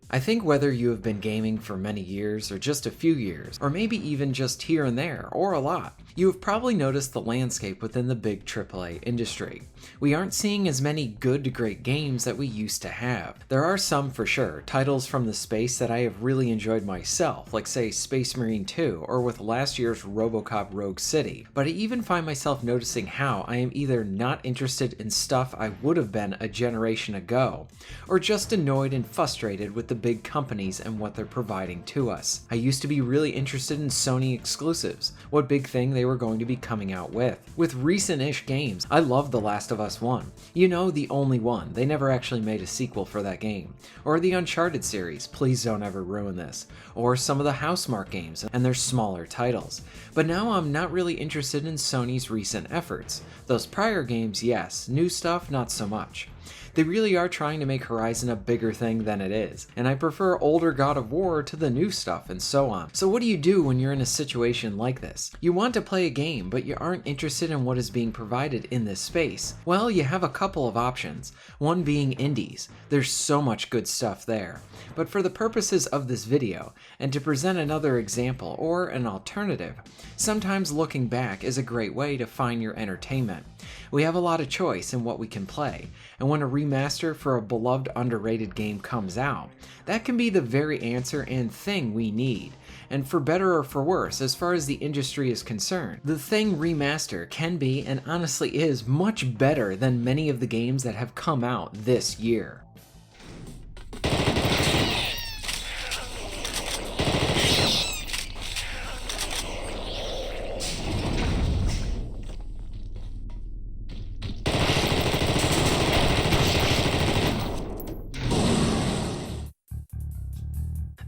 I think whether you have been gaming for many years or just a few years, or maybe even just here and there, or a lot, you have probably noticed the landscape within the big AAA industry. We aren't seeing as many good to great games that we used to have. There are some for sure, titles from the space that I have really enjoyed myself, like say Space Marine 2 or with last year's RoboCop Rogue City, but I even find myself noticing how I am either not interested in stuff I would have been a generation ago, or just annoyed and frustrated with the big companies and what they're providing to us. I used to be really interested in Sony exclusives, what big thing they were going to be coming out with. With recent-ish games, I love The Last of Us 1. You know, the only one. They never actually made a sequel for that game. Or the Uncharted series, please don't ever ruin this. Or some of the Housemarque games and their smaller titles. But now I'm not really interested in Sony's recent efforts. Those prior games, yes. New stuff, not so much. They really are trying to make Horizon a bigger thing than it is, and I prefer older God of War to the new stuff and so on. So what do you do when you're in a situation like this? You want to play a game, but you aren't interested in what is being provided in this space. Well, you have a couple of options, one being indies. There's so much good stuff there. But for the purposes of this video, and to present another example or an alternative, sometimes looking back is a great way to find your entertainment. We have a lot of choice in what we can play, and when a remaster for a beloved underrated game comes out, that can be the very answer and thing we need. And for better or for worse, as far as the industry is concerned, The Thing Remaster can be, and honestly is, much better than many of the games that have come out this year.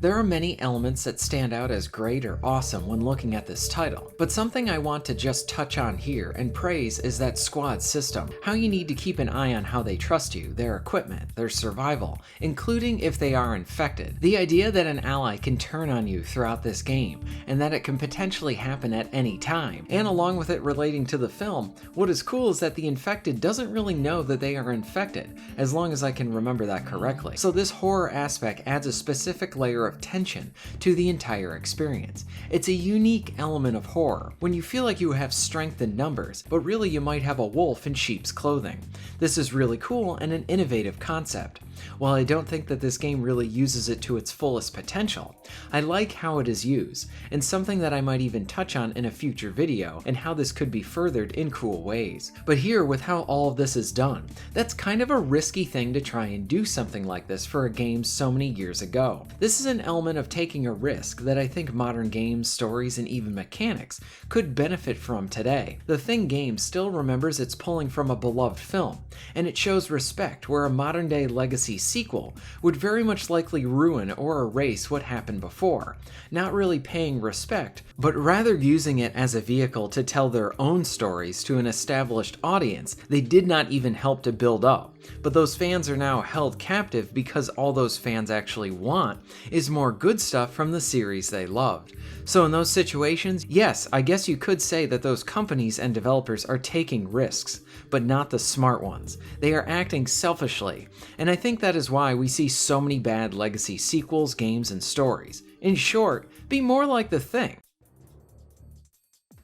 There are many elements that stand out as great or awesome when looking at this title, but something I want to just touch on here and praise is that squad system. How you need to keep an eye on how they trust you, their equipment, their survival, including if they are infected. The idea that an ally can turn on you throughout this game, and that it can potentially happen at any time. And along with it relating to the film, what is cool is that the infected doesn't really know that they are infected, as long as I can remember that correctly. So this horror aspect adds a specific layer of tension to the entire experience. It's a unique element of horror, when you feel like you have strength in numbers, but really you might have a wolf in sheep's clothing. This is really cool and an innovative concept. While I don't think that this game really uses it to its fullest potential, I like how it is used, and something that I might even touch on in a future video, and how this could be furthered in cool ways. But here, with how all of this is done, that's kind of a risky thing to try and do something like this for a game so many years ago. This is an element of taking a risk that I think modern games, stories, and even mechanics could benefit from today. The Thing game still remembers it's pulling from a beloved film, and it shows respect where a modern-day legacy sequel would very much likely ruin or erase what happened before, not really paying respect, but rather using it as a vehicle to tell their own stories to an established audience they did not even help to build up. But those fans are now held captive because all those fans actually want is more good stuff from the series they loved. So in those situations, yes, I guess you could say that those companies and developers are taking risks, but not the smart ones. They are acting selfishly, and I think that is why we see so many bad legacy sequels, games, and stories. In short, be more like The Thing.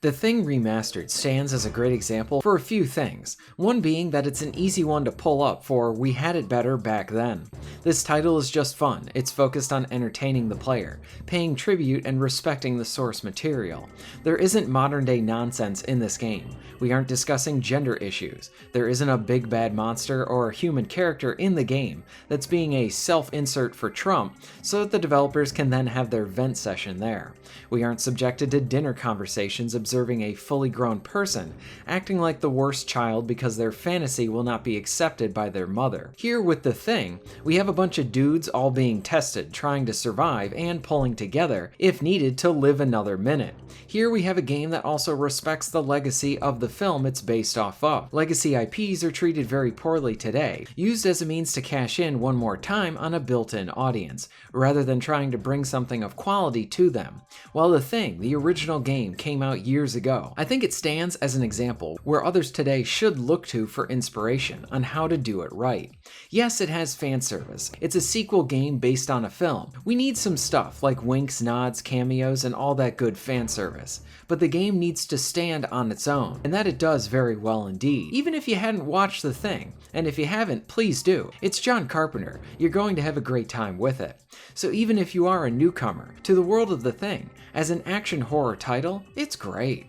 The Thing Remastered stands as a great example for a few things, one being that it's an easy one to pull up for we had it better back then. This title is just fun, it's focused on entertaining the player, paying tribute and respecting the source material. There isn't modern day nonsense in this game, we aren't discussing gender issues, there isn't a big bad monster or a human character in the game that's being a self-insert for Trump so that the developers can then have their vent session there. We aren't subjected to dinner conversations observing a fully grown person acting like the worst child because their fantasy will not be accepted by their mother. Here with The Thing, we have a bunch of dudes all being tested, trying to survive and pulling together, if needed, to live another minute. Here we have a game that also respects the legacy of the film it's based off of. Legacy IPs are treated very poorly today, used as a means to cash in one more time on a built-in audience, rather than trying to bring something of quality to them. While The Thing, the original game, came out years years ago. I think it stands as an example where others today should look to for inspiration on how to do it right. Yes, it has fan service. It's a sequel game based on a film. We need some stuff like winks, nods, cameos, and all that good fan service. But the game needs to stand on its own, and that it does very well indeed, even if you hadn't watched The Thing. And if you haven't, please do. It's John Carpenter. You're going to have a great time with it. So even if you are a newcomer to the world of The Thing, as an action horror title, it's great.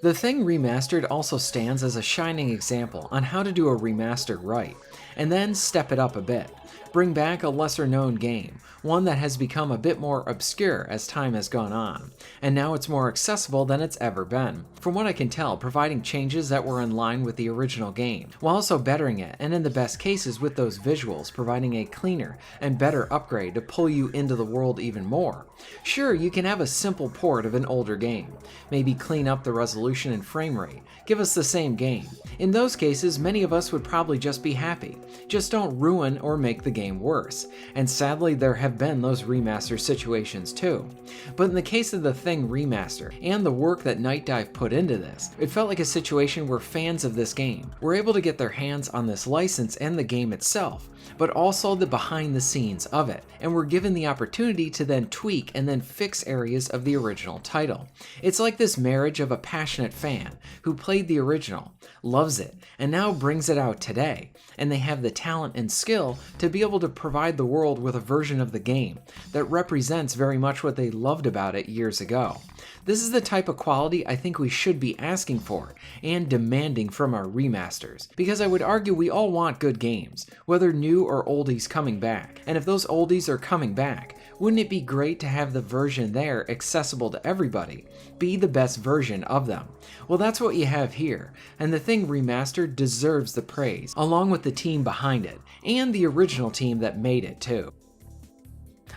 The Thing Remastered also stands as a shining example on how to do a remastered right, and then step it up a bit. Bring back a lesser known game, one that has become a bit more obscure as time has gone on, and now it's more accessible than it's ever been. From what I can tell, providing changes that were in line with the original game, while also bettering it, and in the best cases with those visuals, providing a cleaner and better upgrade to pull you into the world even more. Sure, you can have a simple port of an older game, maybe clean up the resolution and frame rate, give us the same game. In those cases, many of us would probably just be happy. Just don't ruin or make the game worse, and sadly there have been those remaster situations too. But in the case of the Thing Remaster, and the work that Night Dive put into this, it felt like a situation where fans of this game were able to get their hands on this license and the game itself, but also the behind the scenes of it, and were given the opportunity to then tweak and then fix areas of the original title. It's like this marriage of a passionate fan who played the original, loves it, and now brings it out today, and they have the talent and skill to be able to provide the world with a version of the game that represents very much what they loved about it years ago. This is the type of quality I think we should be asking for and demanding from our remasters, because I would argue we all want good games, whether new or oldies coming back. And if those oldies are coming back, wouldn't it be great to have the version there accessible to everybody, be the best version of them? Well, that's what you have here, and The Thing Remastered deserves the praise, along with the team behind it, and the original team that made it too.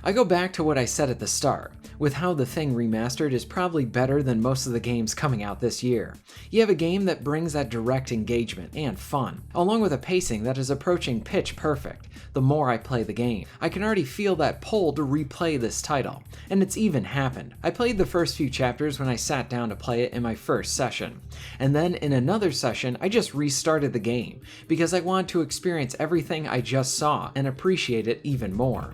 I go back to what I said at the start, with how The Thing Remastered is probably better than most of the games coming out this year. You have a game that brings that direct engagement and fun, along with a pacing that is approaching pitch perfect. The more I play the game, I can already feel that pull to replay this title, and it's even happened. I played the first few chapters when I sat down to play it in my first session, and then in another session I just restarted the game, because I wanted to experience everything I just saw and appreciate it even more.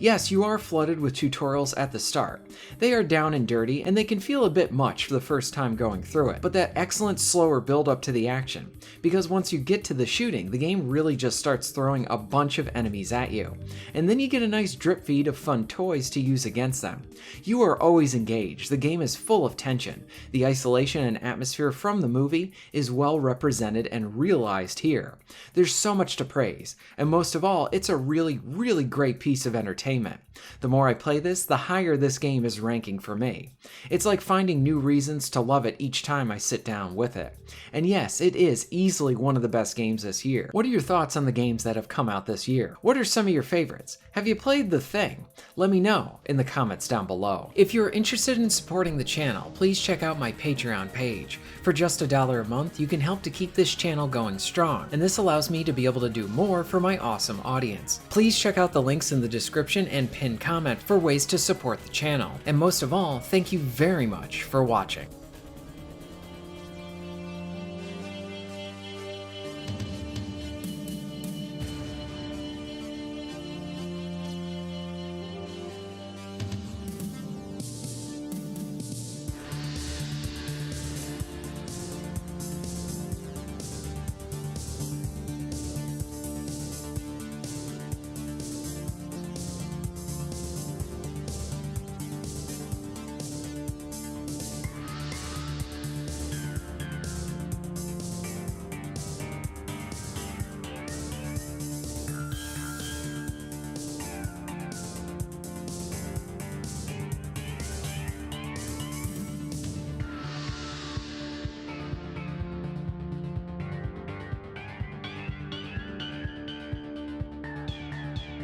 Yes, you are flooded with tutorials at the start. They are down and dirty, and they can feel a bit much for the first time going through it, but that excellent slower build up to the action, because once you get to the shooting, the game really just starts throwing a bunch of enemies at you, and then you get a nice drip feed of fun toys to use against them. You are always engaged, the game is full of tension, the isolation and atmosphere from the movie is well represented and realized here. There's so much to praise, and most of all, it's a really great piece of entertainment. The more I play this, the higher this game is ranking for me. It's like finding new reasons to love it each time I sit down with it. And yes, it is easily one of the best games this year. What are your thoughts on the games that have come out this year? What are some of your favorites? Have you played The Thing? Let me know in the comments down below. If you're interested in supporting the channel, please check out my Patreon page. For just $1 a month, you can help to keep this channel going strong, and this allows me to be able to do more for my awesome audience. Please check out the links in the description and pinned comment for ways to support the channel. And most of all, thank you very much for watching.